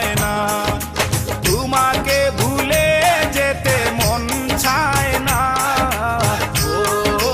হয় না, তোমাকে ভুলে যেতে মন চায় না। ও,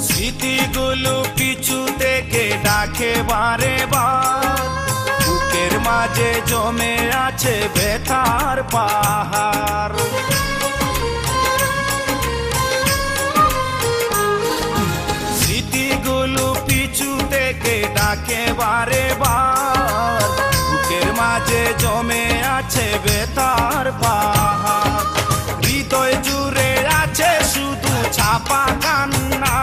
স্মৃতিগুলো পিছু থেকে ডাকে বারে বার, বুকের মাঝে জমে আছে ব্যথার পাহাড়। স্মৃতিগুলো পিছু থেকে ডাকে বারে বার, বুকের মাঝে জমে আছে ব্যথার পাহাড়। হৃদয় জুড়ে আছে শুধু ছাপা কান্না।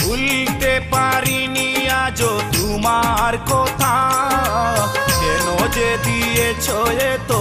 ভুলতে পারিনি আজও তোমার কথা, কেন যে দিয়েছ এত